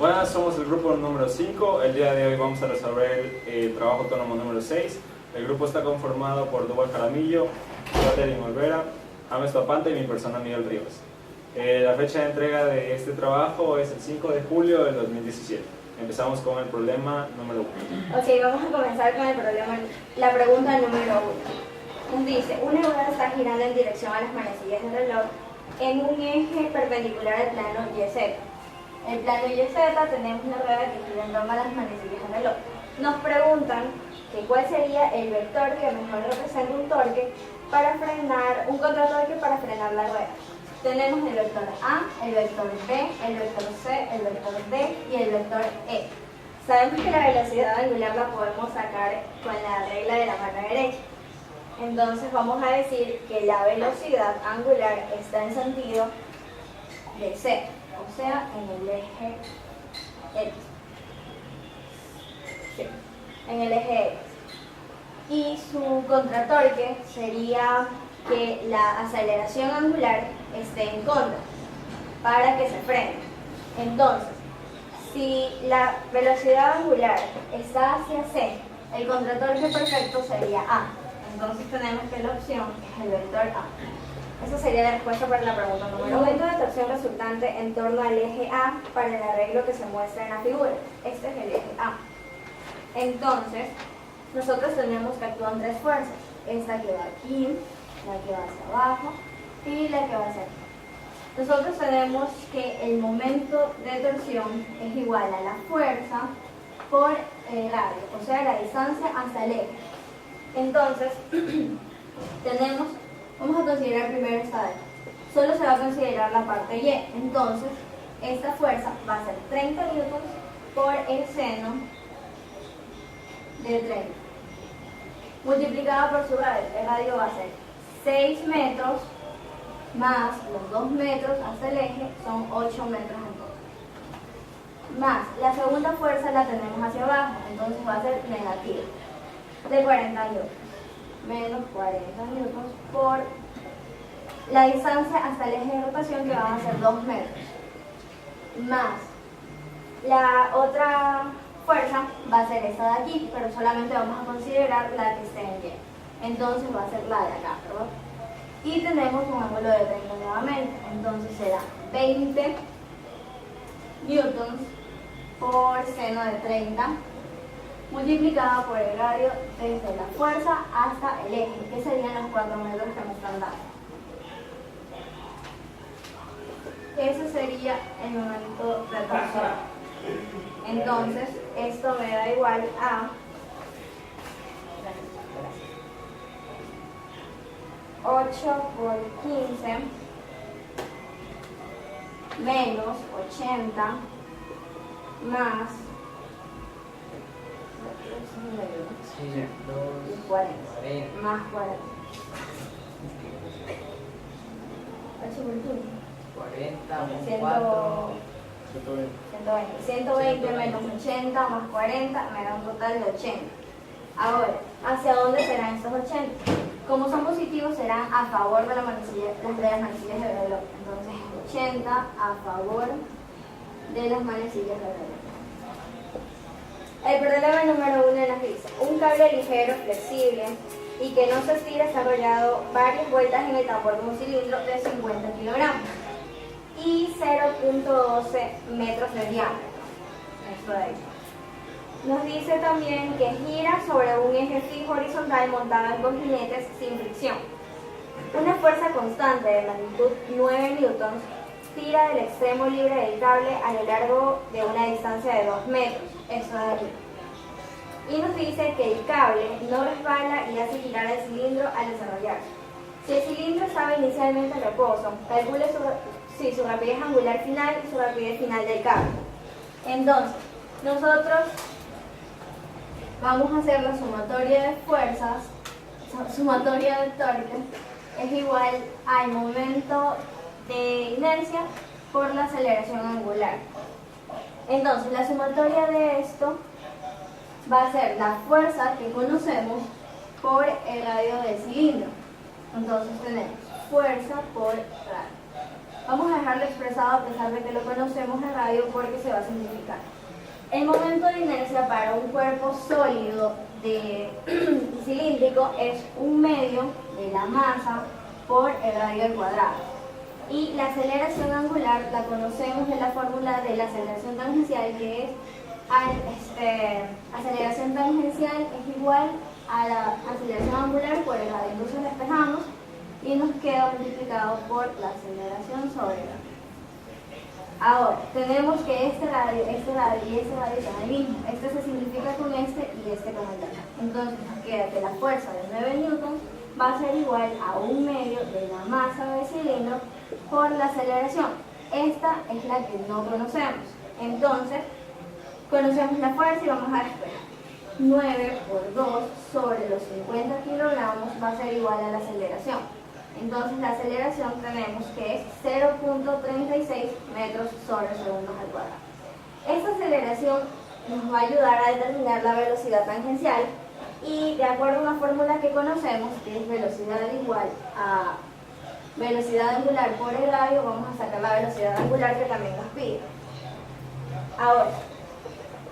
Buenas, somos el grupo número 5. El día de hoy vamos a resolver el trabajo autónomo número 6. El grupo está conformado por Duval Jaramillo, Catherine Olvera, James Papanta y mi persona Miguel Rivas. La fecha de entrega de este trabajo es el 5 de julio del 2017. Empezamos con el problema número 1. Ok, vamos a comenzar con el problema, la pregunta número 1. Dice, una rueda está girando en dirección a las manecillas del reloj en un eje perpendicular al plano YZ. El plano YZ tenemos una rueda que gira en torno a las manecillas del reloj. Nos preguntan que cuál sería el vector que mejor representa un torque para frenar, un contratorque para frenar la rueda. Tenemos el vector A, el vector B, el vector C, el vector D y el vector E. Sabemos que la velocidad angular la podemos sacar con la regla de la mano derecha. Entonces vamos a decir que la velocidad angular está en sentido de C, o sea, en el eje X. Sí, en el eje X. Y su contratorque sería que la aceleración angular esté en contra para que se frene. Entonces, si la velocidad angular está hacia C, el contratorque perfecto sería A. Entonces tenemos que la opción es el vector A. Esa sería la respuesta para la pregunta número 1. El momento de torsión resultante en torno al eje A para el arreglo que se muestra en la figura. Este es el eje A. Entonces, nosotros tenemos que actúan tres fuerzas. Esta que va aquí, la que va hacia abajo y la que va hacia aquí. Nosotros tenemos que el momento de torsión es igual a la fuerza por el radio, o sea, la distancia hasta el eje. Entonces, vamos a considerar primero esta de aquí. Solo se va a considerar la parte Y. Entonces, esta fuerza va a ser 30 newtons por el seno de 30. Multiplicada por su radio. El radio va a ser 6 metros más los 2 metros hasta el eje, son 8 metros en todo. Más, la segunda fuerza la tenemos hacia abajo, entonces va a ser negativa, de 40 newtons. Menos 40 newtons por la distancia hasta el eje de rotación, que van a ser 2 metros. Más, la otra fuerza va a ser esta de aquí, pero solamente vamos a considerar la que esté en Y. Entonces va a ser la de acá, ¿verdad? Y tenemos un ángulo de 30 nuevamente, entonces será 20 newtons por seno de 30 multiplicado por el radio desde la fuerza hasta el eje, que serían los 4 metros que me están dando. Ese sería el momento de torsión. Entonces, esto me da igual a 8 por 15 menos 80 más 40 más 40. 8 por 15. 40 más 120 menos 80 más 40 me da un total de 80. Ahora, ¿hacia dónde serán estos 80? Como son positivos, serán a favor de las manecillas del reloj. Entonces, 80 a favor de las manecillas del reloj. El problema número 1 nos dice: un cable ligero, flexible y que no se estira está enrollado varias vueltas en el tambor de un cilindro de 50 kilogramos y 0.12 metros de diámetro. Esto de ahí. Nos dice también que gira sobre un eje fijo horizontal montado en 2 jinetes sin fricción. Una fuerza constante de magnitud 9 newtons tira del extremo libre del cable a lo largo de una distancia de 2 metros. Eso de aquí. Y nos dice que el cable no resbala y hace girar el cilindro al desarrollarse. Si el cilindro estaba inicialmente en reposo, calcule su rapidez angular final y su rapidez final del cable. Entonces, nosotros vamos a hacer la sumatoria de fuerzas, sumatoria de torque, es igual al momento de inercia por la aceleración angular. Entonces, la sumatoria de esto va a ser la fuerza que conocemos por el radio del cilindro. Entonces tenemos fuerza por radio. Vamos a dejarlo expresado a pesar de que lo conocemos en radio porque se va a simplificar. El momento de inercia para un cuerpo sólido y cilíndrico es 1/2 de la masa por el radio al cuadrado. Y la aceleración angular la conocemos en la fórmula de la aceleración tangencial, que es aceleración tangencial es igual a la aceleración angular por el radio. Entonces despejamos y nos queda multiplicado por la aceleración sobre el radio. Ahora, tenemos que este radio y este radio son el mismo. Este se simplifica con este y este con el otro. Entonces nos queda que la fuerza de 9 newtons va a ser igual a 1/2 de la masa del cilindro por la aceleración. Esta es la que no conocemos. Entonces, conocemos la fuerza y vamos a despejar. 9 por 2 sobre los 50 kilogramos va a ser igual a la aceleración. Entonces la aceleración tenemos que es 0.36 metros sobre segundos al cuadrado. Esta aceleración nos va a ayudar a determinar la velocidad tangencial y de acuerdo a una fórmula que conocemos, que es velocidad igual a velocidad angular por el radio, vamos a sacar la velocidad angular que también nos pide. Ahora,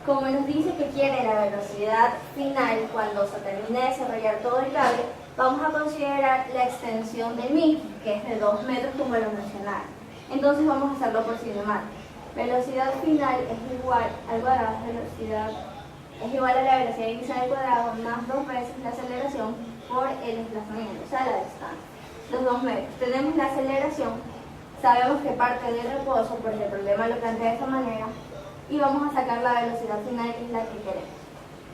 como nos dice que quiere la velocidad final cuando se termine de desarrollar todo el cable, vamos a considerar la extensión del mismo, que es de 2 metros como lo mencionaron. Entonces vamos a hacerlo por cinemática. Velocidad final es igual al cuadrado, es igual a la velocidad inicial al cuadrado más 2 veces la aceleración por el desplazamiento, o sea, la distancia. Los 2 metros. Tenemos la aceleración, sabemos que parte del reposo, porque el problema lo plantea de esta manera, y vamos a sacar la velocidad final, que es la que queremos.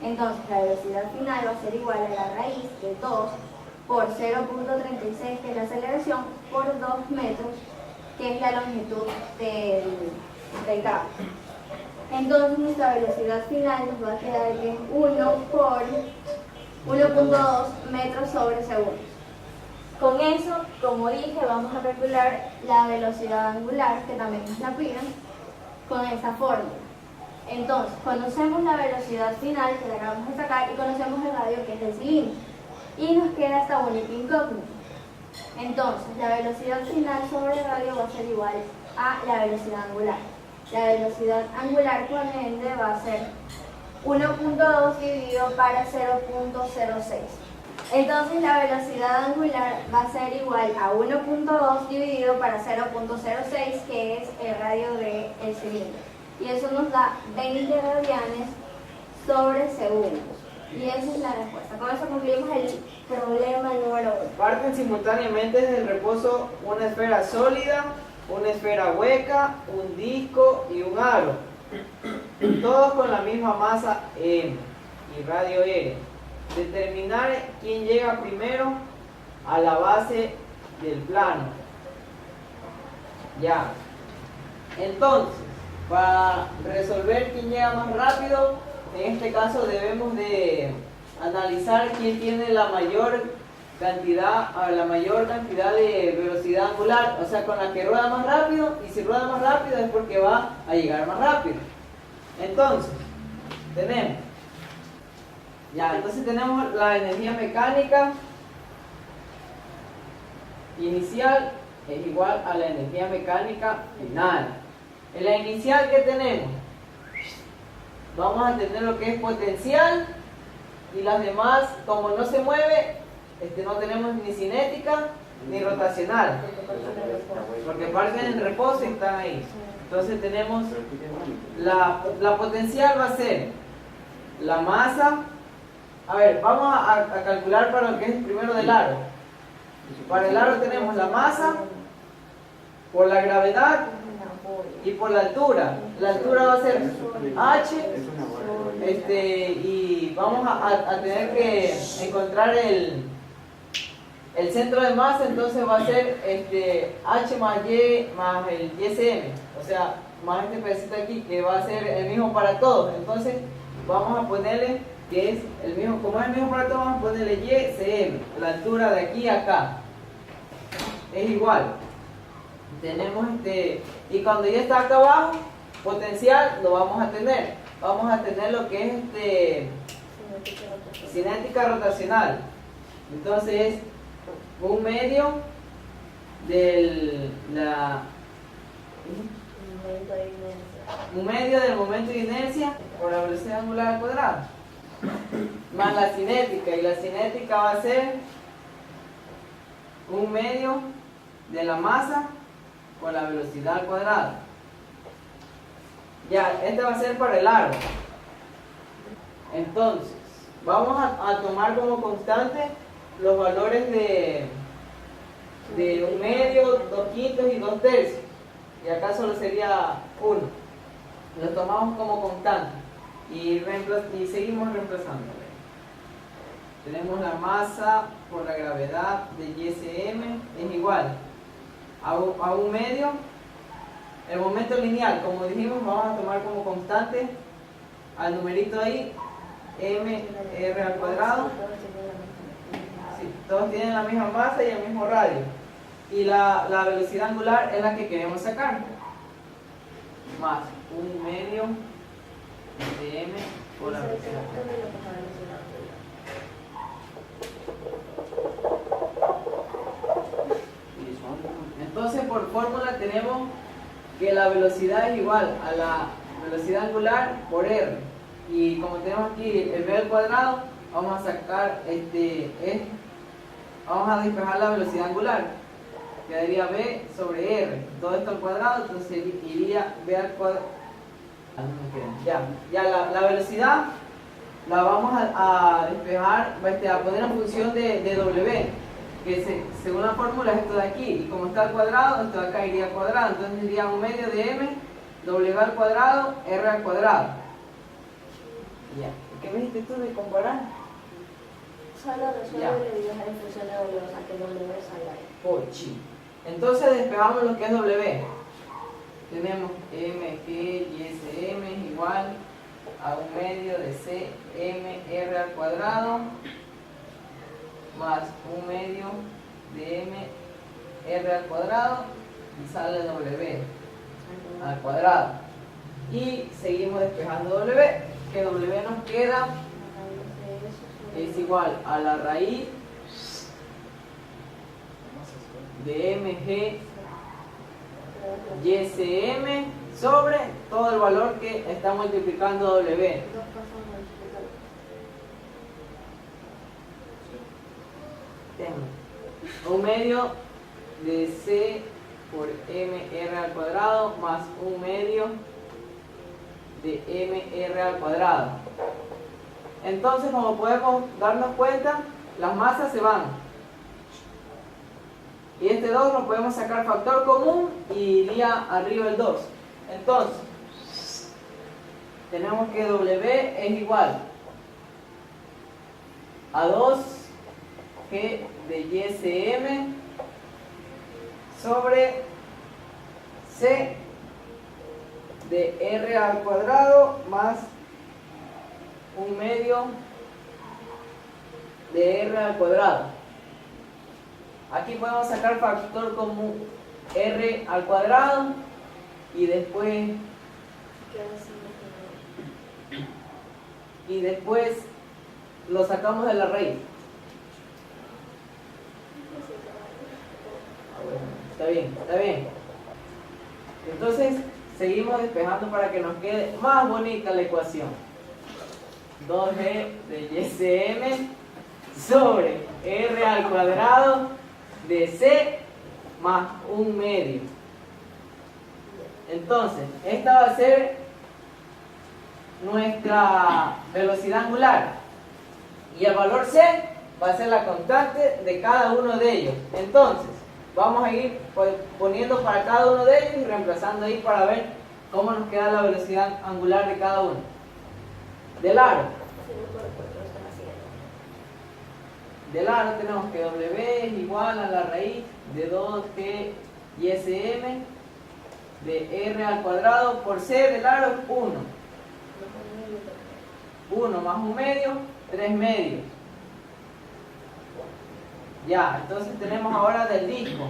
Entonces, la velocidad final va a ser igual a la raíz de 2 por 0.36, que es la aceleración, por 2 metros, que es la longitud del cable. Entonces, nuestra velocidad final nos va a quedar que es 1 por 1.2 metros sobre segundo. Con eso, como dije, vamos a calcular la velocidad angular, que también nos la piden, con esa fórmula. Entonces, conocemos la velocidad final, que la acabamos de sacar, y conocemos el radio, que es el cilindro. Y nos queda esta única incógnita. Entonces, la velocidad final sobre el radio va a ser igual a la velocidad angular. La velocidad angular, por ende, va a ser 1.2 dividido para 0.06. Entonces, la velocidad angular va a ser igual a 1.2 dividido para 0.06, que es el radio del cilindro. Y eso nos da 20 radianes sobre segundos. Y esa es la respuesta. Con eso concluimos el problema número 1. Parten simultáneamente desde el reposo una esfera sólida, una esfera hueca, un disco y un aro. Todos con la misma masa M y radio R. Determinar quién llega primero a la base del plano. Ya. Entonces, para resolver quién llega más rápido, en este caso debemos de analizar quién tiene la mayor cantidad de velocidad angular, o sea, con la que rueda más rápido, y si rueda más rápido es porque va a llegar más rápido. Entonces, tenemos la energía mecánica inicial es igual a la energía mecánica final. En la inicial, ¿qué tenemos? Vamos a tener lo que es potencial, y las demás, como no se mueve, no tenemos ni cinética ni rotacional, porque parten en reposo y están ahí. Entonces tenemos la potencial va a ser la masa. A ver, vamos a calcular para lo que es primero del aro. Para el aro tenemos la masa por la gravedad y por la altura. La altura va a ser h, y vamos a tener que encontrar el centro de masa. Entonces va a ser h más y más el ysm, o sea, más este pedacito aquí, que va a ser el mismo para todos. Entonces vamos a ponerle que es el mismo, como es el mismo para todos, vamos a ponerle ysm, la altura de aquí a acá es igual. Tenemos y cuando ya está acá abajo, potencial lo vamos a tener lo que es cinética rotacional. Entonces es 1/2 de Momento de inercia. Un medio del momento de inercia por la velocidad angular al cuadrado. Más la cinética. Y la cinética va a ser un medio de la masa por la velocidad al cuadrado. Ya, este va a ser para el aro. Entonces, vamos a tomar como constante los valores de 1/2, 2/5 y 2/3. Y acá solo sería 1. Lo tomamos como constante y seguimos reemplazando. Tenemos la masa por la gravedad de YSM es igual a 1/2. El momento lineal, como dijimos, vamos a tomar como constante al numerito ahí, mr al cuadrado. Sí, todos tienen la misma masa y el mismo radio. Y la velocidad angular es la que queremos sacar. Más 1/2 de m por la velocidad. Entonces, por fórmula tenemos que la velocidad es igual a la velocidad angular por r. Y como tenemos aquí el v al cuadrado, vamos a sacar vamos a despejar la velocidad angular. Quedaría v sobre r. Todo esto al cuadrado, entonces iría v al cuadrado. Ya la velocidad la vamos a despejar, a poner en función de w, que según la fórmula es esto de aquí, y como está al cuadrado, esto de acá iría al cuadrado, entonces iría 1/2 de m, w al cuadrado, r al cuadrado. Ya, ¿qué me dijiste tú de comparar? Solo resuelve y dejar en función de W, o sea que W salga ahí. Pochi. Entonces despejamos lo que es w. Tenemos mg y sm es igual a 1/2 de c m r al cuadrado más 1/2 de m r al cuadrado y sale w al cuadrado. Y seguimos despejando w, que w nos queda es igual a la raíz de mg YSM sobre todo el valor que está multiplicando W. Tengo 1/2 de C por MR al cuadrado más 1/2 de MR al cuadrado. Entonces, como podemos darnos cuenta, las masas se van. Y este 2 lo podemos sacar factor común y iría arriba el 2. Entonces, tenemos que W es igual a 2G de YSM sobre C de R al cuadrado más 1/2 de R al cuadrado. Aquí podemos sacar factor común R al cuadrado y después lo sacamos de la raíz. Está bien, está bien. Entonces seguimos despejando para que nos quede más bonita la ecuación. 2G de YSM sobre R al cuadrado de C más 1/2. Entonces, esta va a ser nuestra velocidad angular y el valor C va a ser la constante de cada uno de ellos. Entonces, vamos a ir poniendo para cada uno de ellos y reemplazando ahí para ver cómo nos queda la velocidad angular de cada uno. Del aro. Del aro tenemos que W es igual a la raíz de 2G YSM de R al cuadrado por C del aro es 1. 1 más 1/2, 3/2. Ya, entonces tenemos ahora del disco.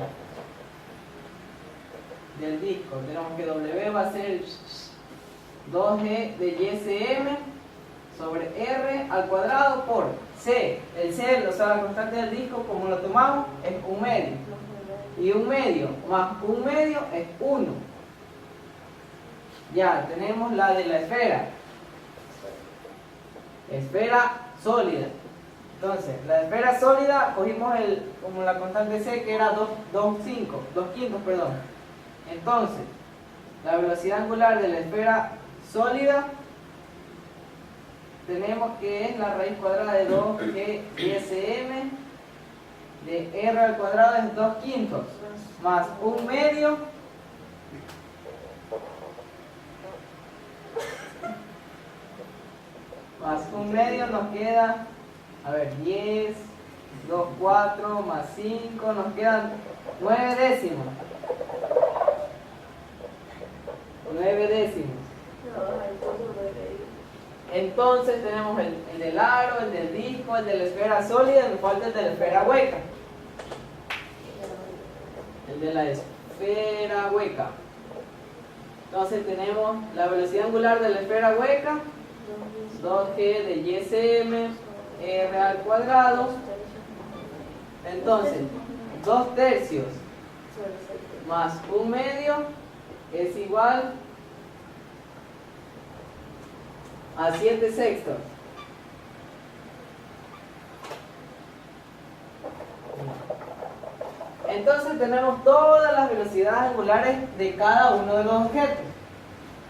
Del disco tenemos que W va a ser 2G de YSM sobre R al cuadrado por C. El C, o sea, la constante del disco, como lo tomamos, es 1/2. Y 1/2 más 1/2 es 1. Ya, tenemos la de la esfera. Esfera sólida. Entonces, la esfera sólida, cogimos como la constante C, que era 2 quintos, perdón. Entonces, la velocidad angular de la esfera sólida, tenemos que es la raíz cuadrada de 2G ISM de R al cuadrado es 2 quintos, más 1/2 más 1/2 nos queda, a ver, 10, 2, 4, más 5, nos quedan 9 décimos. 9 décimos. Entonces tenemos el del aro, el del disco, el de la esfera sólida, nos falta el de la esfera hueca. El de la esfera hueca. Entonces tenemos la velocidad angular de la esfera hueca, 2G de ISM, R al cuadrado. Entonces, 2 tercios más 1/2 es igual a 7 sextos. Entonces tenemos todas las velocidades angulares de cada uno de los objetos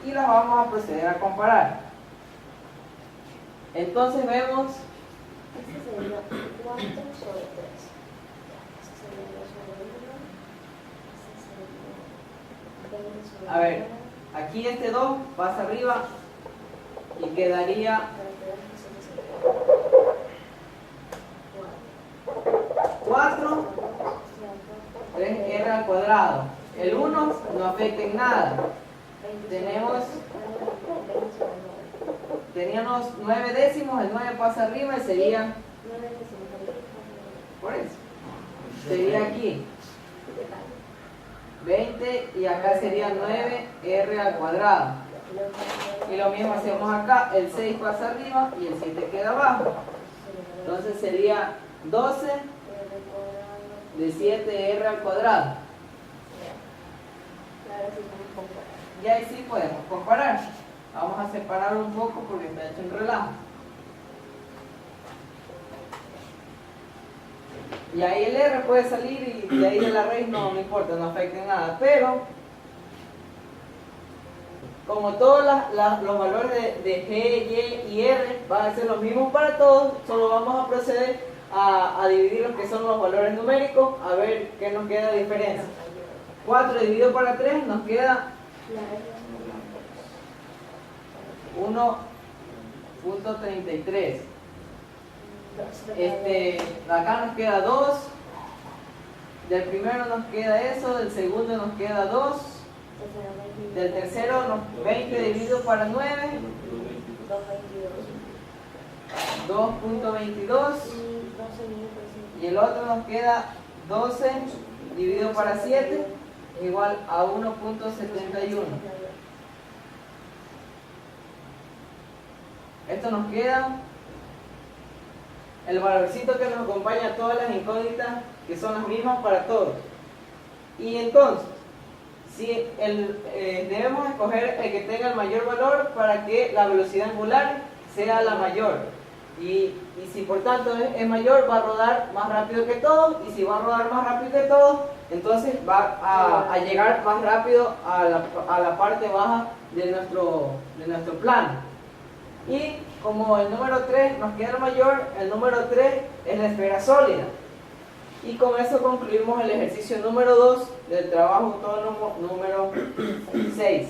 y las vamos a proceder a comparar. Entonces vemos Este sería 4 sobre 3. Este sería 2 sobre 1. Este sería 20 sobre 1. A ver, aquí este 2 pasa arriba y quedaría 4, 3R al cuadrado. El 1 no afecta en nada. Teníamos 9 décimos, el 9 pasa arriba y sería, por eso, sería aquí 20 y acá sería 9R al cuadrado. Y lo mismo hacemos acá, el 6 pasa arriba y el 7 queda abajo. Entonces sería 12 de 7R al cuadrado. Y ahí sí podemos comparar. Vamos a separar un poco porque está hecho un relajo. Y ahí el R puede salir y de ahí de la raíz no importa, no afecta en nada. Pero, como todos los valores de G, Y y R van a ser los mismos para todos, solo vamos a proceder a dividir lo que son los valores numéricos, a ver qué nos queda de diferencia. 4 dividido para 3 nos queda 1.33. Acá nos queda 2. Del primero nos queda eso, del segundo nos queda 2. Del tercero 20 dividido para 9. 2.22. Y el otro nos queda 12 dividido para 7 igual a 1.71. Esto nos queda el valorcito que nos acompaña a todas las incógnitas, que son las mismas para todos. Y entonces, si debemos escoger el que tenga el mayor valor para que la velocidad angular sea la mayor. Y si por tanto es mayor, va a rodar más rápido que todos. Y si va a rodar más rápido que todos, entonces va a llegar más rápido a la parte baja de nuestro plano. Y como el número 3 nos queda el mayor, el número 3 es la esfera sólida. Y con eso concluimos el ejercicio número 2 del trabajo autónomo número 6.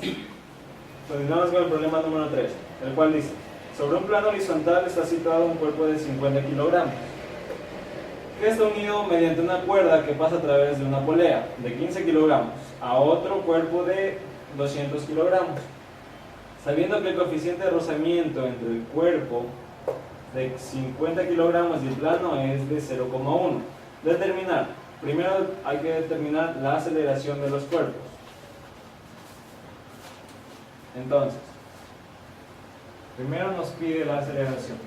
Continuamos con el problema número 3, el cual dice: sobre un plano horizontal está situado un cuerpo de 50 kilogramos, que está unido mediante una cuerda que pasa a través de una polea de 15 kilogramos a otro cuerpo de 200 kilogramos. Sabiendo que el coeficiente de rozamiento entre el cuerpo de 50 kilogramos y el plano es de 0,1. Determinar. Primero hay que determinar la aceleración de los cuerpos. Entonces, primero nos pide la aceleración.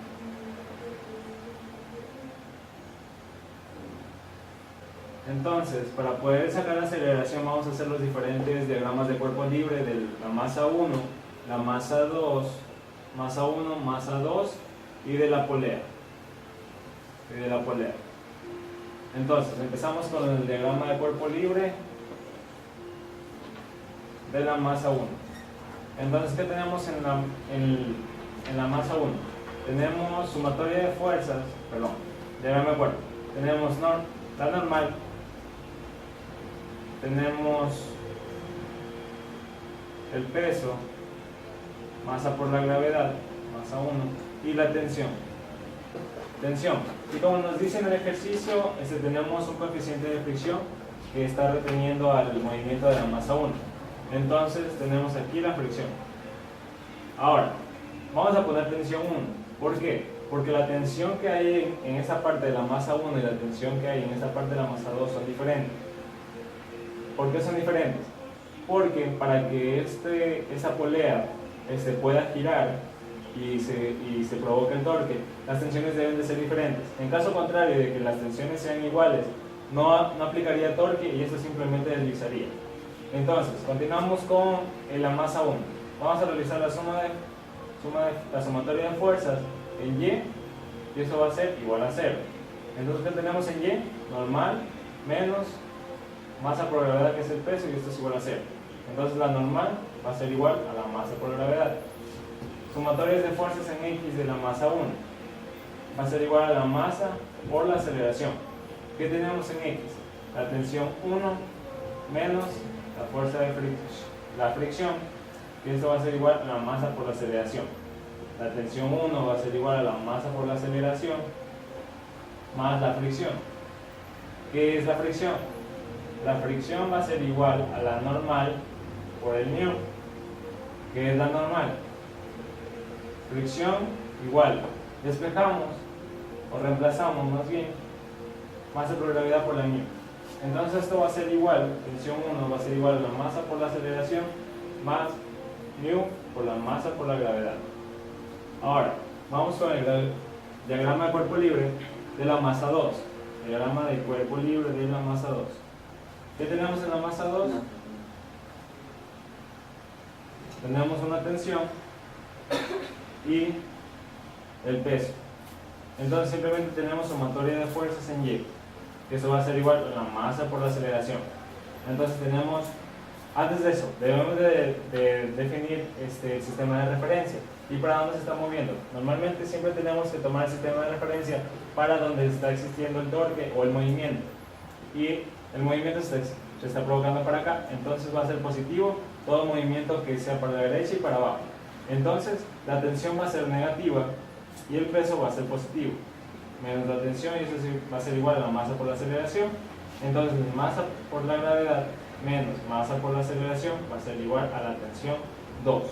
Entonces, para poder sacar la aceleración vamos a hacer los diferentes diagramas de cuerpo libre de la masa 1 la masa 2, masa 1, masa 2 y de la polea. Entonces, empezamos con el diagrama de cuerpo libre de la masa 1. Entonces, ¿qué tenemos en la masa 1? Tenemos sumatoria de fuerzas, diagrama de cuerpo. Tenemos la normal, tenemos el peso, masa por la gravedad, masa 1, y la tensión. Y como nos dice en el ejercicio, tenemos un coeficiente de fricción que está reteniendo al movimiento de la masa 1. Entonces tenemos aquí la fricción. Ahora, vamos a poner tensión 1. ¿Por qué? Porque la tensión que hay en esta parte de la masa 1 y la tensión que hay en esta parte de la masa 2 son diferentes. ¿Por qué son diferentes? Porque para que esa polea pueda girar y se provoque el torque, las tensiones deben de ser diferentes. En caso contrario de que las tensiones sean iguales, no aplicaría torque y esto simplemente deslizaría. Entonces, continuamos con la masa 1. Vamos a realizar la sumatoria de fuerzas en Y, y eso va a ser igual a 0. Entonces, ¿qué tenemos en Y? Normal menos masa por gravedad, que es el peso, y esto es igual a 0. Entonces, la normal va a ser igual a la masa por gravedad. Sumatorias de fuerzas en X de la masa 1 va a ser igual a la masa por la aceleración. ¿Qué tenemos en X? La tensión 1 menos la fuerza de la fricción, que esto va a ser igual a la masa por la aceleración. La tensión 1 va a ser igual a la masa por la aceleración más la fricción. ¿Qué es la fricción? La fricción va a ser igual a la normal por el μ. ¿Qué es la normal? Fricción igual, despejamos o reemplazamos más bien masa por gravedad por la μ. Entonces esto va a ser igual, tensión 1 va a ser igual a la masa por la aceleración más μ por la masa por la gravedad. Ahora, vamos con el diagrama de cuerpo libre de la masa 2. Diagrama de cuerpo libre de la masa 2. ¿Qué tenemos en la masa 2? Tenemos una tensión y el peso. Entonces simplemente tenemos sumatoria de fuerzas en Y, que eso va a ser igual a la masa por la aceleración. Entonces tenemos, antes de eso, debemos de definir el sistema de referencia. ¿Y para dónde se está moviendo? Normalmente siempre tenemos que tomar el sistema de referencia para donde está existiendo el torque o el movimiento. Y el movimiento se está provocando para acá, entonces va a ser positivo todo movimiento que sea para la derecha y para abajo. Entonces la tensión va a ser negativa y el peso va a ser positivo. Menos la tensión, y eso va a ser igual a la masa por la aceleración. Entonces masa por la gravedad menos masa por la aceleración va a ser igual a la tensión 2.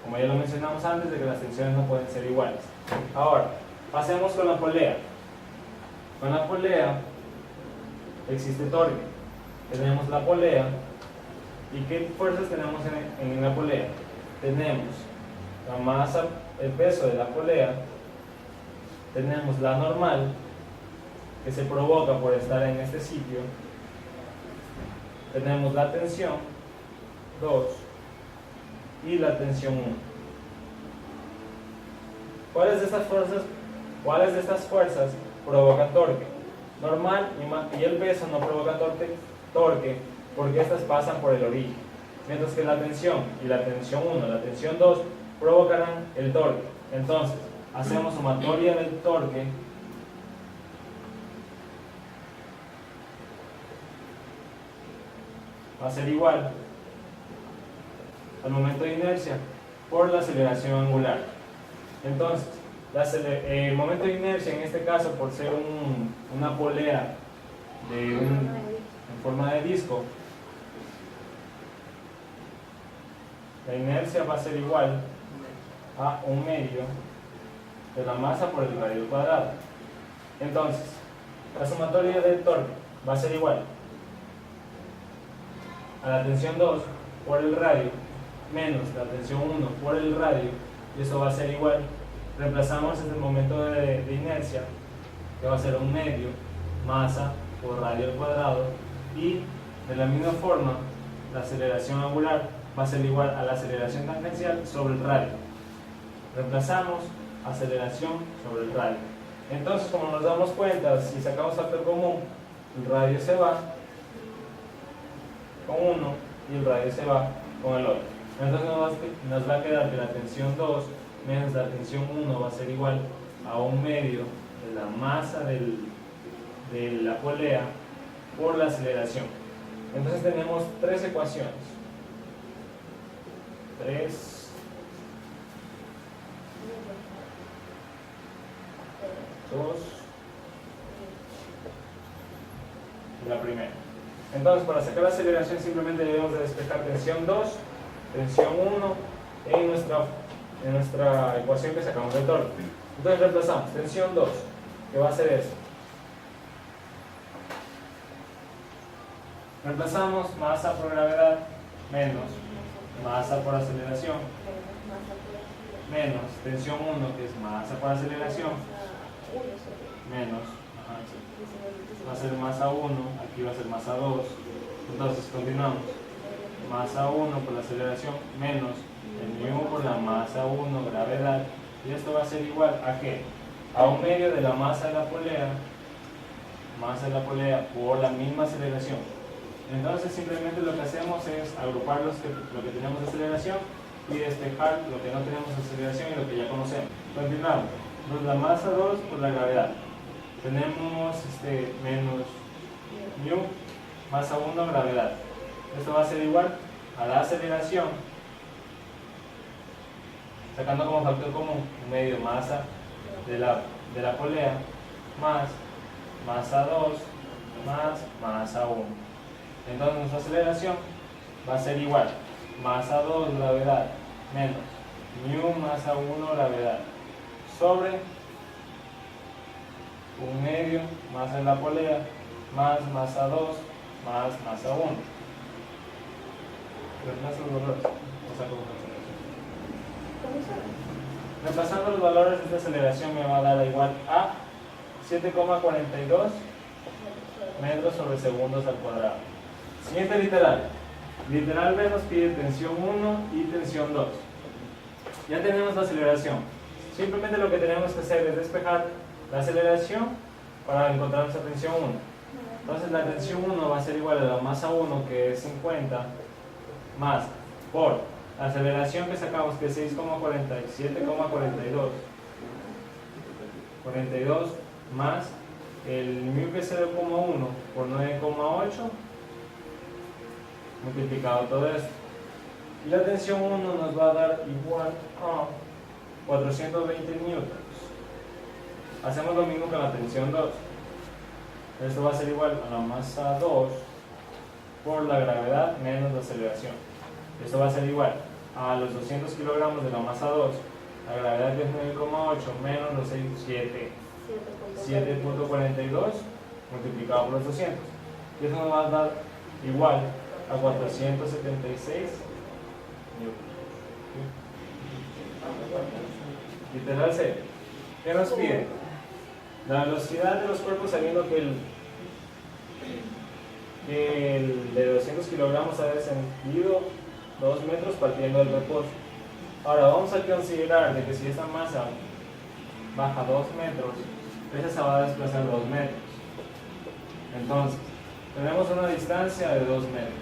Como ya lo mencionamos antes, de que las tensiones no pueden ser iguales. Ahora, pasemos con la polea. Con la polea existe torque. Tenemos la polea. ¿Y qué fuerzas tenemos en la polea? Tenemos la masa, el peso de la polea. Tenemos la normal, que se provoca por estar en este sitio. Tenemos la tensión 2 y la tensión 1. ¿Cuáles de estas fuerzas provocan torque? Normal y el peso no provocan torque porque estas pasan por el origen. Mientras que la tensión y la tensión 1, la tensión 2 provocarán el torque. Entonces, hacemos sumatoria del torque va a ser igual al momento de inercia por la aceleración angular. Entonces, el momento de inercia en este caso, por ser una polea en forma de disco, la inercia va a ser igual a 1/2 de la masa por el radio cuadrado. Entonces, la sumatoria del torque va a ser igual a la tensión 2 por el radio menos la tensión 1 por el radio, y eso va a ser igual, reemplazamos el momento de inercia, que va a ser 1/2 masa por radio al cuadrado, y de la misma forma la aceleración angular va a ser igual a la aceleración tangencial sobre el radio. Reemplazamos aceleración sobre el radio. Entonces, como nos damos cuenta, si sacamos factor común, el radio se va con uno y el radio se va con el otro. Entonces nos va a quedar que la tensión 2 menos la tensión 1 va a ser igual a 1 medio de la masa de la polea por la aceleración. Entonces tenemos tres ecuaciones. 3, 2, la primera. Entonces, para sacar la aceleración simplemente debemos de despejar tensión 2, tensión 1 en nuestra ecuación que sacamos del torque. Entonces reemplazamos tensión 2, que va a ser esto. Reemplazamos masa por gravedad menos masa por aceleración menos tensión 1, que es masa por aceleración, menos, va a ser masa 1, aquí va a ser masa 2. Entonces continuamos, masa 1 por la aceleración menos el mu por la masa 1 gravedad, y esto va a ser igual a ¿qué? A 1 medio de la masa de la polea por la misma aceleración. Entonces simplemente lo que hacemos es agrupar lo que tenemos de aceleración y despejar lo que no tenemos de aceleración y lo que ya conocemos. Continuamos. Entonces la masa 2 por la gravedad. Tenemos menos mu, masa 1 gravedad. Esto va a ser igual a la aceleración, sacando como factor común medio masa de la polea más masa 2 más masa 1. Entonces nuestra aceleración va a ser igual masa 2 gravedad menos mu masa 1 gravedad sobre 1 medio masa de la polea más masa 2 más masa 1. Reemplazo los valores. Reemplazando los valores de esta aceleración me va a dar igual a 7,42 metros sobre segundos al cuadrado. Siguiente literal. Literal B nos pide tensión 1 y tensión 2. Ya tenemos la aceleración. Simplemente lo que tenemos que hacer es despejar la aceleración para encontrar nuestra tensión 1. Entonces la tensión 1 va a ser igual a la masa 1, que es 50, más por la aceleración que sacamos, que es 6,47,42. 42 más el mu, que es 0,1 por 9,8, multiplicado todo esto. Y la tensión 1 nos va a dar igual a 420 newtons. Hacemos lo mismo con la tensión 2. Esto va a ser igual a la masa 2 por la gravedad menos la aceleración. Esto va a ser igual a los 200 kilogramos de la masa 2, la gravedad que es 9,8 menos los 7.42 multiplicado por los 200. Y eso nos va a dar igual a 476 newtons. Literal C. ¿Qué nos pide? La velocidad de los cuerpos, sabiendo que el de 200 kilogramos ha descendido 2 metros partiendo del reposo. Ahora vamos a considerar de que si esta masa baja 2 metros, esa se va a desplazar 2 metros. Entonces, tenemos una distancia de 2 metros.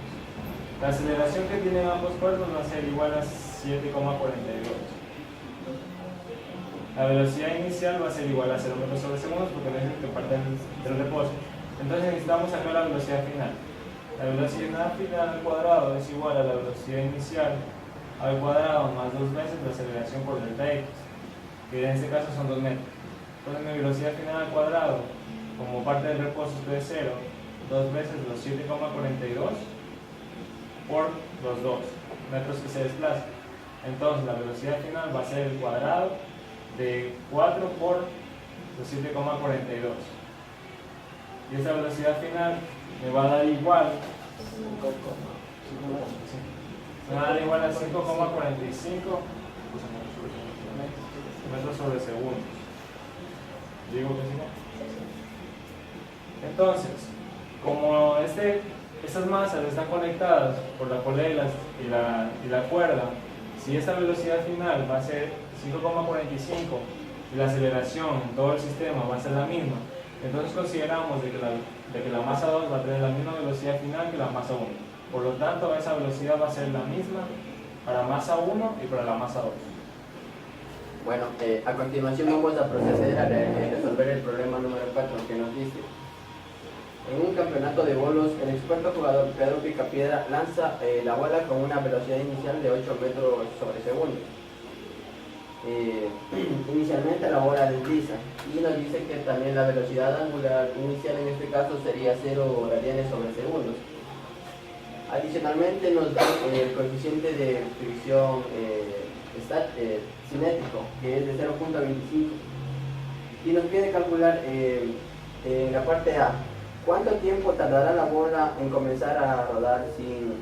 La aceleración que tienen ambos cuerpos va a ser igual a 7,42. La velocidad inicial va a ser igual a 0 metros sobre segundos, porque no es que parten del reposo. Entonces necesitamos sacar la velocidad final. La velocidad final al cuadrado es igual a la velocidad inicial al cuadrado más 2 veces la aceleración por delta x, que en este caso son 2 metros. Entonces mi velocidad final al cuadrado, como parte del reposo esto es 0, 2 veces los 7,42 por los 2 metros que se desplazan. Entonces la velocidad final va a ser el cuadrado de 4 por los 7,42. Y esta velocidad final me va a dar igual a 5,45 metros sobre segundos. ¿Digo que sí? Entonces, como este Estas masas están conectadas por la polea y la cuerda. Si esta velocidad final va a ser 5,45 y la aceleración en todo el sistema va a ser la misma, entonces consideramos de que la masa 2 va a tener la misma velocidad final que la masa 1. Por lo tanto, esa velocidad va a ser la misma para masa 1 y para la masa 2. Bueno, a continuación vamos a proceder a resolver el problema número 4 que nos dice: en un campeonato de bolos, el experto jugador Pedro Picapiedra lanza la bola con una velocidad inicial de 8 metros sobre segundo. Inicialmente la bola desliza y nos dice que también la velocidad angular inicial en este caso sería 0 radianes sobre segundos. Adicionalmente nos da el coeficiente de fricción cinético, que es de 0,25, y nos pide calcular en la parte A cuánto tiempo tardará la bola en comenzar a rodar sin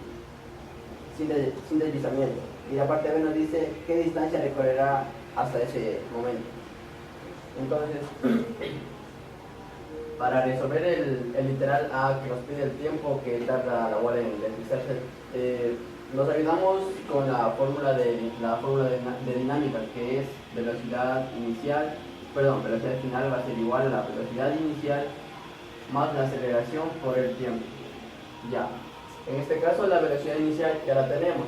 deslizamiento, y la parte B nos dice qué distancia recorrerá hasta ese momento. Entonces, para resolver el literal A que nos pide el tiempo que tarda la bola en deslizarse, nos ayudamos con la fórmula de dinámica, que es velocidad final va a ser igual a la velocidad inicial más la aceleración por el tiempo. Ya, en este caso la velocidad inicial ya la tenemos.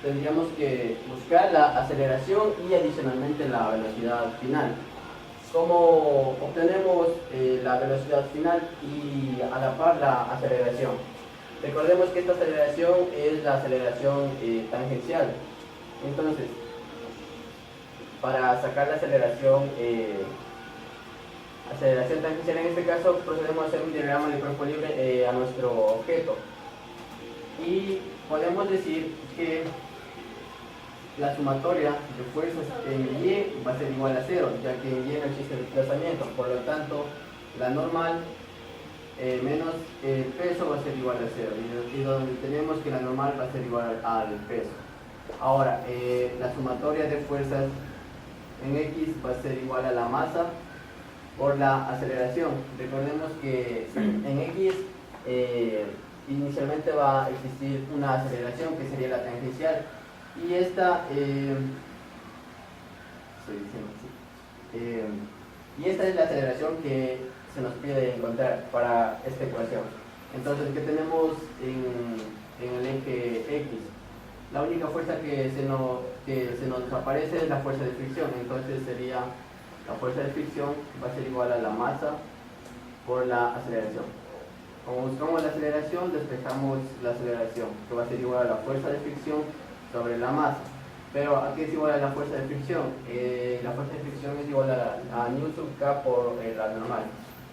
Tendríamos que buscar la aceleración y adicionalmente la velocidad final. ¿Cómo obtenemos la velocidad final y a la par la aceleración? Recordemos que esta aceleración es la aceleración tangencial. Entonces, para sacar la aceleración tangencial en este caso, procedemos a hacer un diagrama de cuerpo libre a nuestro objeto. Y podemos decir que la sumatoria de fuerzas en Y va a ser igual a 0, ya que en Y no existe desplazamiento. Por lo tanto, la normal menos el peso va a ser igual a 0, y donde tenemos que la normal va a ser igual al peso. Ahora, la sumatoria de fuerzas en X va a ser igual a la masa por la aceleración. Recordemos que en X inicialmente va a existir una aceleración que sería la tangencial, y esta es la aceleración que se nos pide encontrar para esta ecuación. Entonces, ¿qué tenemos en el eje X? La única fuerza que se nos aparece es la fuerza de fricción. Entonces sería la fuerza de fricción va a ser igual a la masa por la aceleración. Como buscamos la aceleración, despejamos la aceleración, que va a ser igual a la fuerza de fricción sobre la masa. Pero ¿a qué es igual a la fuerza de fricción? La fuerza de fricción es igual a Newton sub K por la normal.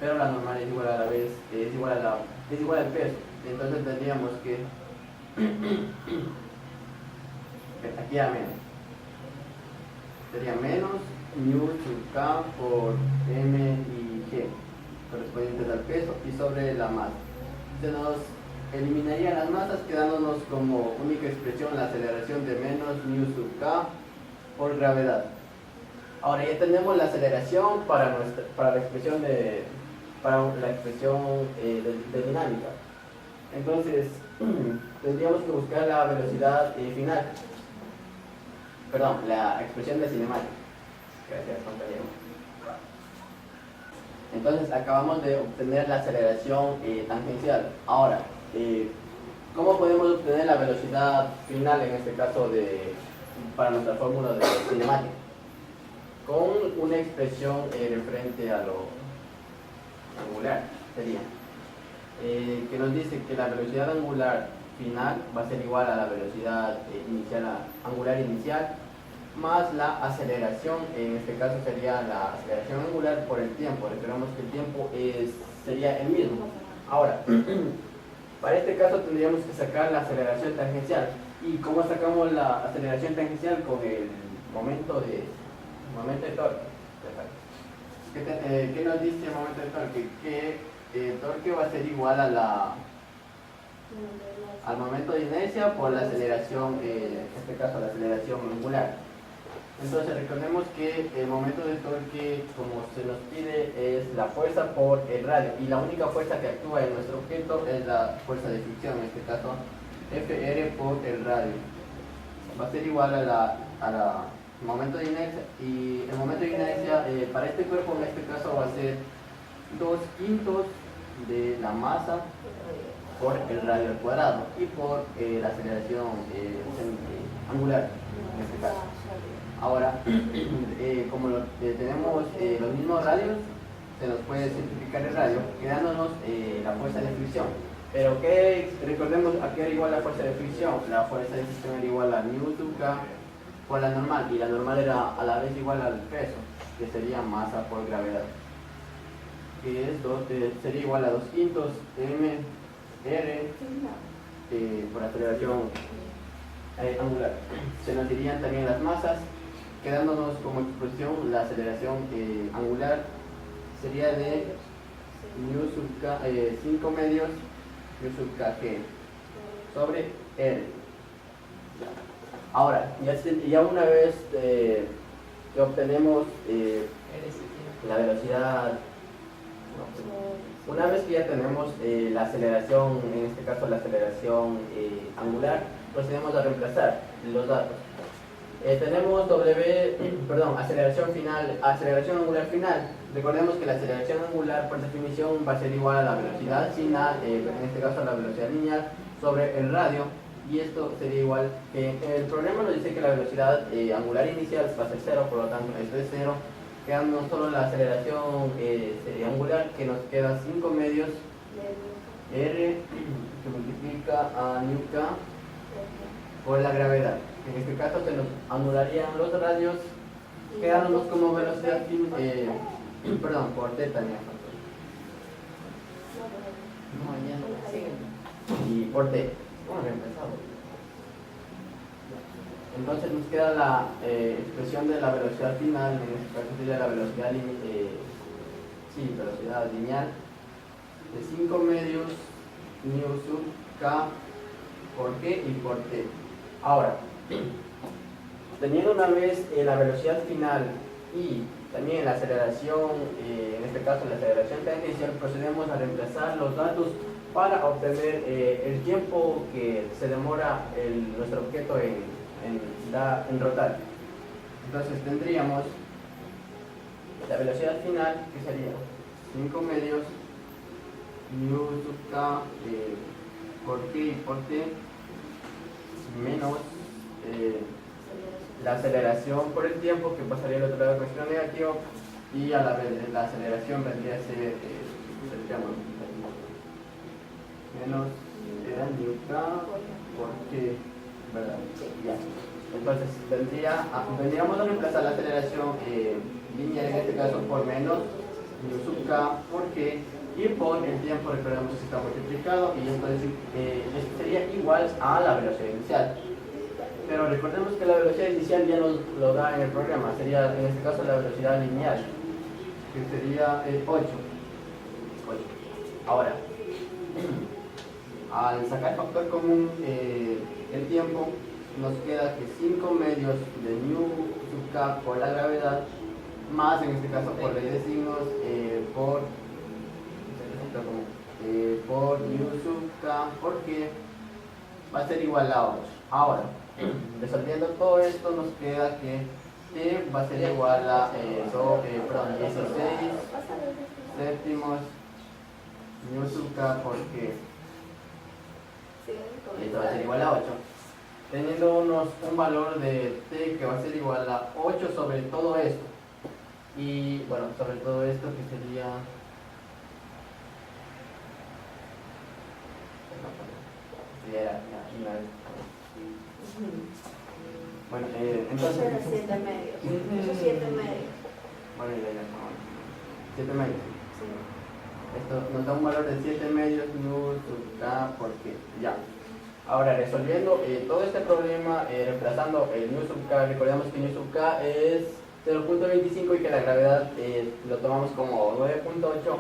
Pero la normal es igual a la vez, es igual al peso. Entonces tendríamos que aquí a menos. Sería menos Newton sub K por M y G, correspondientes al peso, y sobre la masa. Se nos eliminarían las masas, quedándonos como única expresión la aceleración de menos Newton sub K por gravedad. Ahora ya tenemos la aceleración para la expresión de dinámica. Entonces tendríamos que buscar la velocidad final, perdón, la expresión de cinemática. Gracias, compañero. Entonces acabamos de obtener la aceleración tangencial. Ahora, ¿cómo podemos obtener la velocidad final en este caso para nuestra fórmula de cinemática? Con una expresión referente a lo angular, sería que nos dice que la velocidad angular final va a ser igual a la velocidad angular inicial más la aceleración. En este caso sería la aceleración angular por el tiempo. Recordemos que el tiempo sería el mismo. Ahora, para este caso tendríamos que sacar la aceleración tangencial. ¿Y cómo sacamos la aceleración tangencial? Con el momento de torque. ¿Qué nos dice el momento de torque? Que el torque va a ser igual al momento de inercia por la aceleración, en este caso la aceleración angular. Entonces recordemos que el momento de torque, como se nos pide, es la fuerza por el radio, y la única fuerza que actúa en nuestro objeto es la fuerza de fricción, en este caso Fr por el radio. Va a ser igual a la momento de inercia, y el momento de inercia para este cuerpo en este caso va a ser 2/5 de la masa por el radio al cuadrado y por la aceleración angular en este caso. Ahora, como tenemos los mismos radios, se nos puede simplificar el radio quedándonos la fuerza de fricción. Pero recordemos a qué era igual la fuerza de fricción. La fuerza de fricción era igual a N/K por la normal, y la normal era a la vez igual al peso, que sería masa por gravedad, que es sería igual a 2/5 mR por aceleración angular. Se nos dirían también las masas, quedándonos como expresión la aceleración angular sería de μ/k, 5 medios μ/kg sobre R. Ahora, ya una vez que obtenemos la velocidad, una vez que ya tenemos la aceleración, en este caso la aceleración angular, procedemos a reemplazar los datos. Tenemos aceleración angular final. Recordemos que la aceleración angular por definición va a ser igual a la velocidad final, en este caso a la velocidad lineal sobre el radio, y esto sería igual que el problema nos dice que la velocidad angular inicial va a ser 0, por lo tanto esto es 0, quedando solo la aceleración angular, que nos queda 5 medios R que multiplica a μk por la gravedad. En este caso se nos anularían los radios, quedándonos como velocidad por teta y por t. Bueno, empezamos. Entonces nos queda la expresión de la velocidad final, en este caso sería la velocidad lineal de 5 medios μ/k por k y por t. Ahora, teniendo una vez la velocidad final y también la aceleración, en este caso la aceleración tangencial, procedemos a reemplazar los datos para obtener el tiempo que se demora nuestro objeto en rotar. Entonces tendríamos la velocidad final, que sería 5 medios μ/k por k y por t, menos la aceleración por el tiempo, que pasaría al otro lado con signo negativo, y a la vez la aceleración vendría a ser menos μk por k, ¿verdad? Ya. Entonces vendríamos a reemplazar la aceleración lineal, en este caso por menos μ/k por k, y por el tiempo, recordemos que está multiplicado, y entonces esto sería igual a la velocidad inicial. Pero recordemos que la velocidad inicial ya nos lo da en el programa, sería en este caso la velocidad lineal, que sería 8. Ahora, al sacar factor común el tiempo, nos queda que 5 medios de μ/k por la gravedad, más en este caso por ley de signos, por μ/k, porque va a ser igual a 8. Ahora, resolviendo todo esto, nos queda que t va a ser igual a 16 séptimos μ/k por k. Esto va a ser igual a 8. Teniéndonos un valor de t que va a ser igual a 8 sobre todo esto. Y bueno, sobre todo esto que sería... Bueno, entonces... 7 medios. Esos 7 medios. Bueno, 7 medios. Sí. Esto nos da un valor de 7 medios μ/k porque ya. Ahora, resolviendo todo este problema, reemplazando el μ/k, recordemos que μ/k es 0.25 y que la gravedad lo tomamos como 9.8.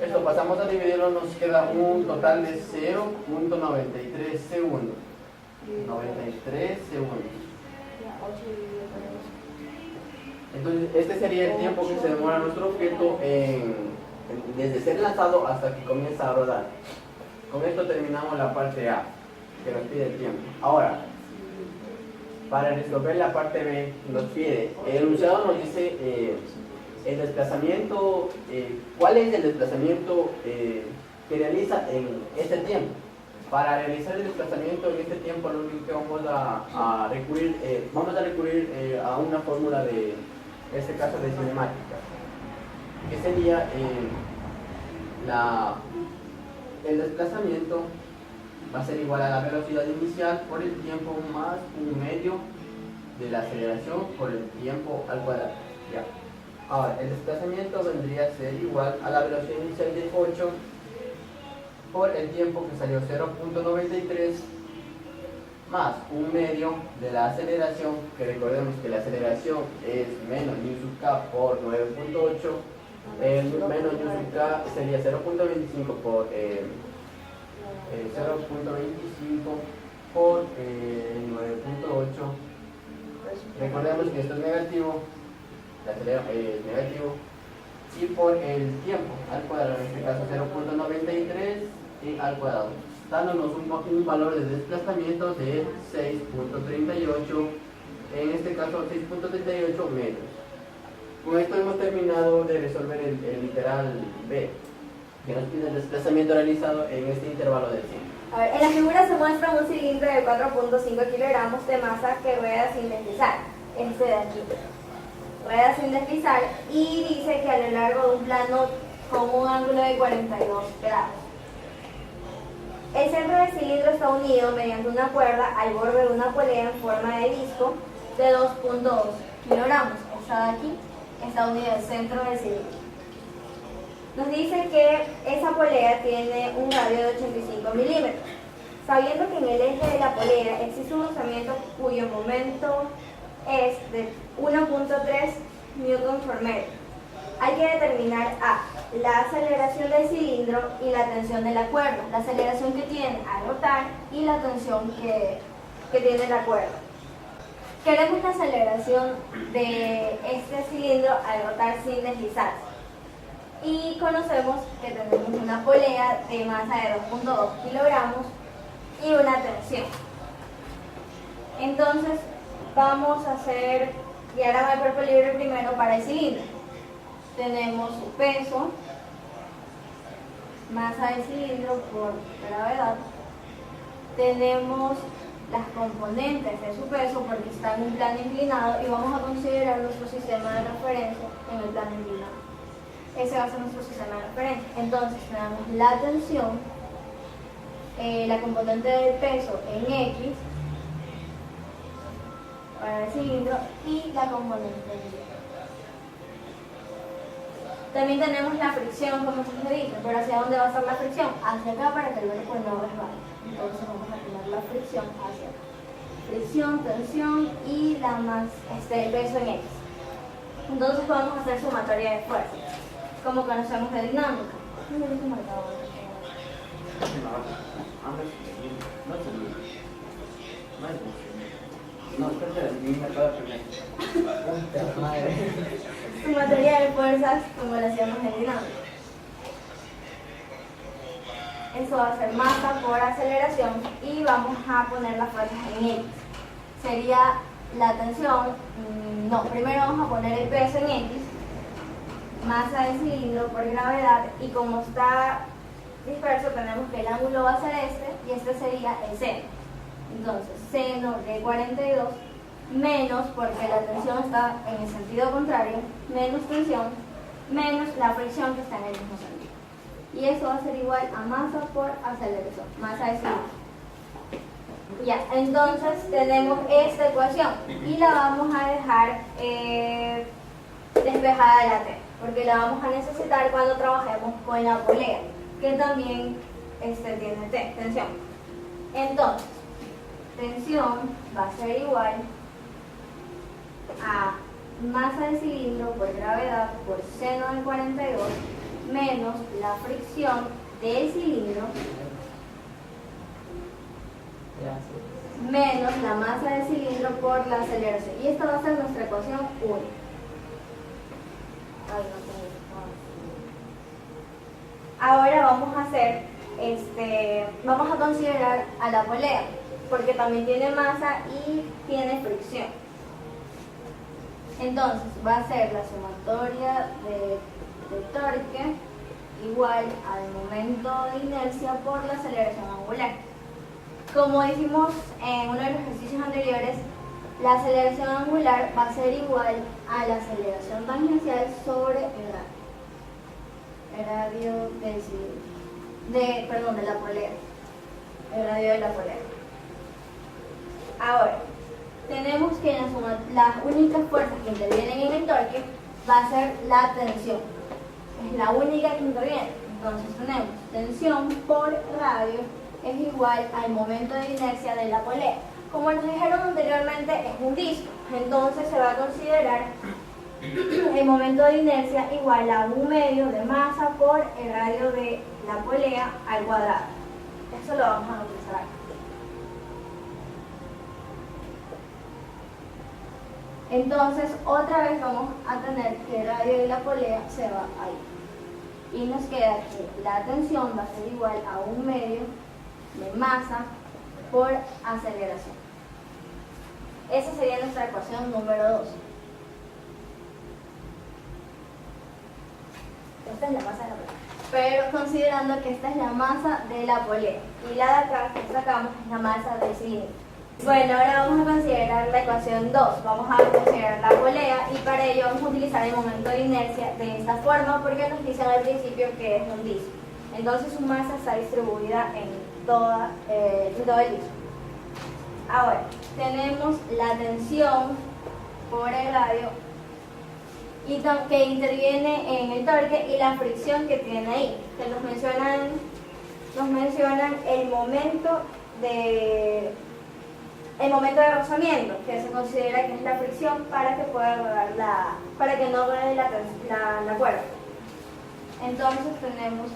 Esto pasamos a dividirlo, nos queda un total de 0.93 segundos. 93 segundos. 8 dividido por 2. Entonces, este sería el tiempo que se demora nuestro objeto desde ser lanzado hasta que comienza a rodar. Con esto terminamos la parte A, que nos pide el tiempo. Ahora, para resolver la parte B, nos pide, el enunciado nos dice el desplazamiento, cuál es el desplazamiento que realiza en este tiempo. Para realizar el desplazamiento en este tiempo, lo único que vamos a recurrir, a una fórmula de, en este caso, de cinemática, que sería el desplazamiento va a ser igual a la velocidad inicial por el tiempo más un medio de la aceleración por el tiempo al cuadrado. ¿Ya? Ahora, el desplazamiento vendría a ser igual a la velocidad inicial de 8 por el tiempo que salió 0.93 más un medio de la aceleración, que recordemos que la aceleración es menos u sub k por 9.8, el menos u sub k sería 0.25 por 0.25 por 9.8. Recordemos que esto es negativo, la aceleración es negativo, y por el tiempo al cuadrado, en este caso 0.93 y al cuadrado, dándonos un valor de desplazamiento de 6.38, en este caso 6.38 metros. Con esto hemos terminado de resolver el literal B, que nos pide el desplazamiento realizado en este intervalo de tiempo. A ver, en la figura se muestra un cilindro de 4.5 kilogramos de masa que rueda sin deslizar, este de aquí. Rueda sin deslizar y dice que a lo largo de un plano con un ángulo de 42 grados. El centro del cilindro está unido mediante una cuerda al borde de una polea en forma de disco de 2.2 kilogramos. Esta de aquí está unida al centro del cilindro. Nos dice que esa polea tiene un radio de 85 milímetros. Sabiendo que en el eje de la polea existe un rozamiento cuyo momento es de 1.3 newton por metro, hay que determinar la aceleración del cilindro y la tensión de la cuerda, la aceleración que tiene al rotar y la tensión que tiene la cuerda. Queremos la aceleración de este cilindro al rotar sin deslizarse. Y conocemos que tenemos una polea de masa de 2.2 kilogramos y una tensión. Entonces vamos a hacer diagrama de cuerpo libre primero para el cilindro. Tenemos su peso, masa del cilindro por gravedad. Tenemos las componentes de su peso porque está en un plano inclinado y vamos a considerar nuestro sistema de referencia en el plano inclinado. Ese va a ser nuestro sistema de referencia. Entonces tenemos la tensión, la componente del peso en X para el cilindro y la componente en Y. También tenemos la fricción, como se dice, pero ¿hacia dónde va a estar la fricción? Hacia acá para que el cuerpo no resbale. Entonces vamos a tener la fricción hacia acá. Fricción, tensión y el peso en X. Entonces vamos a hacer sumatoria de fuerzas, como conocemos de dinámica. Sumatoria de fuerzas, como lo hacíamos en dinámica. Eso va a ser masa por aceleración y vamos a poner las fuerzas en X. Sería la tensión, primero vamos a poner el peso en X, masa del cilindro por gravedad, y como está disperso tenemos que el ángulo va a ser este y este sería el seno. Entonces seno de 42 menos, porque la tensión está en el sentido contrario, menos tensión, menos la fricción que está en el mismo sentido. Y eso va a ser igual a masa por aceleración, masa del cilindro. Ya, entonces tenemos esta ecuación y la vamos a dejar despejada de la T, porque la vamos a necesitar cuando trabajemos con la polea, que también tiene T, tensión. Entonces, tensión va a ser igual a masa del cilindro por gravedad por seno de 42 menos la fricción del cilindro menos la masa del cilindro por la aceleración. Y esta va a ser nuestra ecuación 1. Ahora vamos a hacer, vamos a considerar a la polea, porque también tiene masa y tiene fricción. Entonces va a ser la sumatoria de torque igual al momento de inercia por la aceleración angular. Como dijimos en uno de los ejercicios anteriores, la aceleración angular va a ser igual a la aceleración tangencial sobre el radio de la polea. El radio de la polea. Ahora, tenemos que las únicas fuerzas que intervienen en el torque va a ser la tensión. Es la única que interviene. Entonces tenemos tensión por radio es igual al momento de inercia de la polea. Como nos dijeron anteriormente, es un disco. Entonces se va a considerar el momento de inercia igual a 1/2 de masa por el radio de la polea al cuadrado. Eso lo vamos a utilizar aquí. Entonces, otra vez vamos a tener que el radio de la polea se va ahí. Y nos queda que la tensión va a ser igual a 1/2 de masa por aceleración. Esa sería nuestra ecuación número 2. Esta es la masa de la polea. Pero considerando que esta es la masa de la polea y la de acá que sacamos es la masa del cilindro. Bueno, ahora vamos a considerar la ecuación 2. Vamos a considerar la polea y para ello vamos a utilizar el momento de inercia de esta forma porque nos dicen al principio que es un disco. Entonces su masa está distribuida en todo el disco. Ahora, tenemos la tensión por el radio que interviene en el torque y la fricción que tiene ahí, que nos mencionan el momento de rozamiento, que se considera que es la fricción para que pueda rodar para que no ruede la cuerda. Entonces tenemos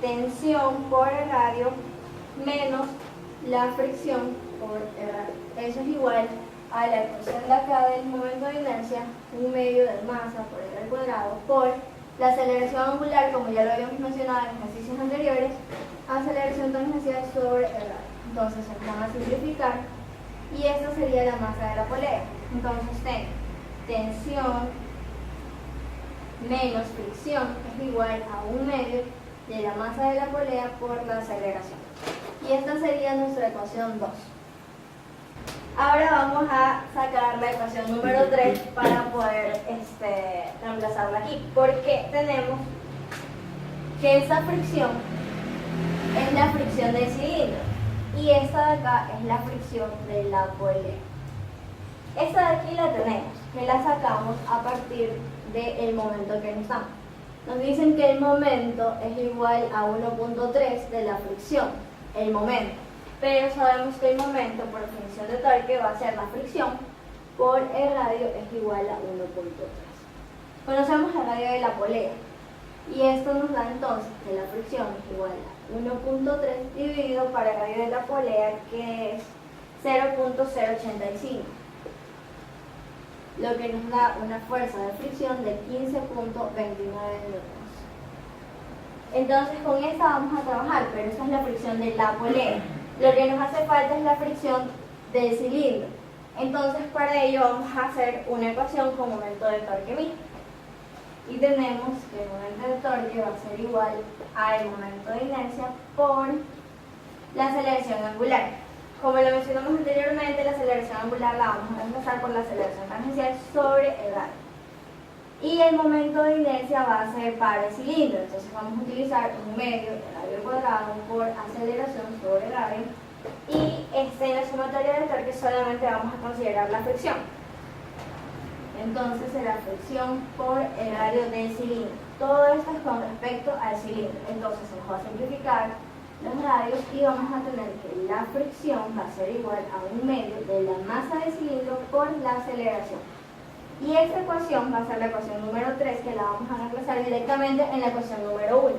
tensión por el radio menos la fricción por el radio. Eso es igual a la ecuación de acá del momento de inercia, 1/2 de masa por el al cuadrado por la aceleración angular, como ya lo habíamos mencionado en ejercicios anteriores, aceleración tangencial sobre el radio. Entonces se van a simplificar y esta sería la masa de la polea. Entonces tengo tensión menos fricción es igual a 1/2 de la masa de la polea por la aceleración. Y esta sería nuestra ecuación 2. Ahora vamos a sacar la ecuación número 3 para poder reemplazarla aquí, porque tenemos que esta fricción es la fricción del cilindro y esta de acá es la fricción de la polea. Esta de aquí la tenemos, que la sacamos a partir del momento que nos dan. Nos dicen que el momento es igual a 1.3 de la fricción, el momento. Pero sabemos que el momento por definición de torque va a ser la fricción por el radio es igual a 1.3. Conocemos el radio de la polea y esto nos da entonces que la fricción es igual a 1.3 dividido por el radio de la polea, que es 0.085, lo que nos da una fuerza de fricción de 15.29 newtons. Entonces con esta vamos a trabajar, pero esta es la fricción de la polea. Lo que nos hace falta es la fricción del cilindro. Entonces para ello vamos a hacer una ecuación con momento de torque mínimo. Y tenemos que el momento de torque va a ser igual al momento de inercia por la aceleración angular. Como lo mencionamos anteriormente, la aceleración angular la vamos a reemplazar por la aceleración tangencial sobre el radio. Y el momento de inercia va a ser para el cilindro, entonces vamos a utilizar 1/2 del radio al cuadrado por aceleración sobre el radio. Y en la sumatoria del torque solamente vamos a considerar la fricción. Entonces será fricción por el radio del cilindro. Todo esto es con respecto al cilindro. Entonces se nos va a simplificar los radios y vamos a tener que la fricción va a ser igual a 1/2 de la masa del cilindro por la aceleración. Y esta ecuación va a ser la ecuación número 3, que la vamos a reemplazar directamente en la ecuación número 1,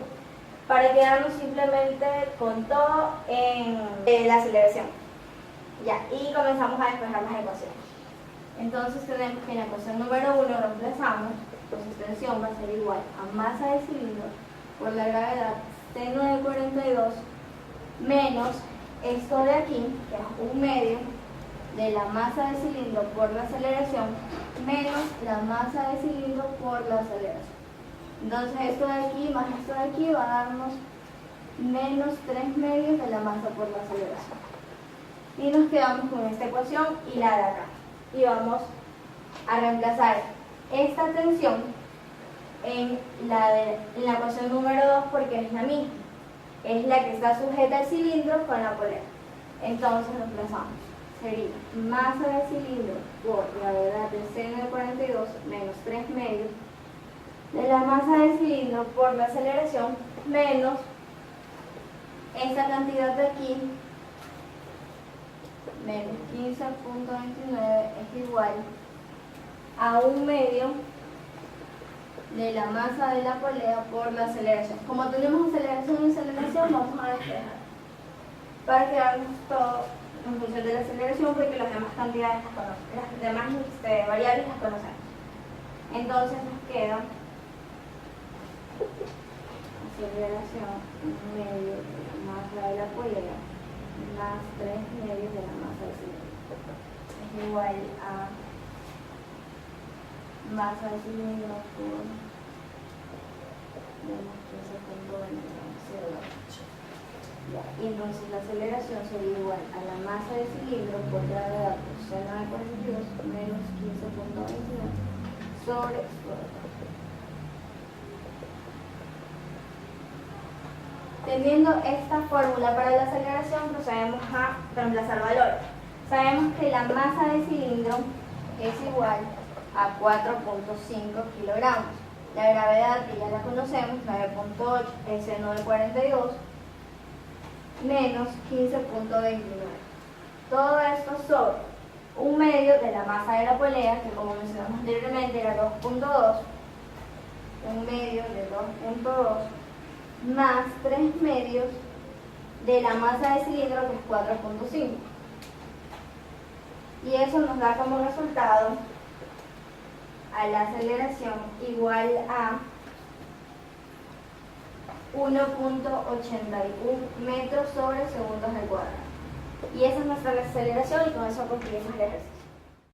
para quedarnos simplemente con todo en la aceleración. Ya, y comenzamos a despejar las ecuaciones. Entonces tenemos que en la ecuación número 1 reemplazamos, pues extensión va a ser igual a masa de cilindro por la gravedad seno de 42 menos esto de aquí, que es 1/2 de la masa de cilindro por la aceleración, menos la masa de cilindro por la aceleración. Entonces esto de aquí más esto de aquí va a darnos menos 3/2 de la masa por la aceleración. Y nos quedamos con esta ecuación y la de acá. Y vamos a reemplazar esta tensión en la ecuación número 2 porque es la misma. Es la que está sujeta al cilindro con la polea. Entonces reemplazamos. Sería masa de cilindro por gravedad del seno de 42 menos 3/2 de la masa del cilindro por la aceleración menos esta cantidad de aquí menos 15.29 es igual a 1/2 de la masa de la polea por la aceleración. Como tenemos aceleración y aceleración, vamos a despejar para quedarnos todo en función de la aceleración porque las demás cantidades las conocemos, las demás variables las conocemos. Entonces nos queda aceleración 1/2 de la masa de la polea más 3/2 de la masa del cilindro. Es igual a masa del cilindro por menos 15.22. Y entonces la aceleración sería igual a la masa del cilindro por gravedad por seno de 42 menos 15.22 sobre todo. Teniendo esta fórmula para la aceleración, procedemos a reemplazar valores. Sabemos que la masa del cilindro es igual a 4.5 kilogramos. La gravedad, que ya la conocemos, 9.8, el seno de 42, menos 15.29. Todo esto sobre 1/2 de la masa de la polea, que como mencionamos anteriormente era 2.2, 1/2 de 2.2, más 3/2 de la masa de cilindro, que es 4.5. Y eso nos da como resultado a la aceleración igual a 1.81 metros sobre segundos al cuadrado. Y esa es nuestra aceleración y con eso concluimos el ejercicio.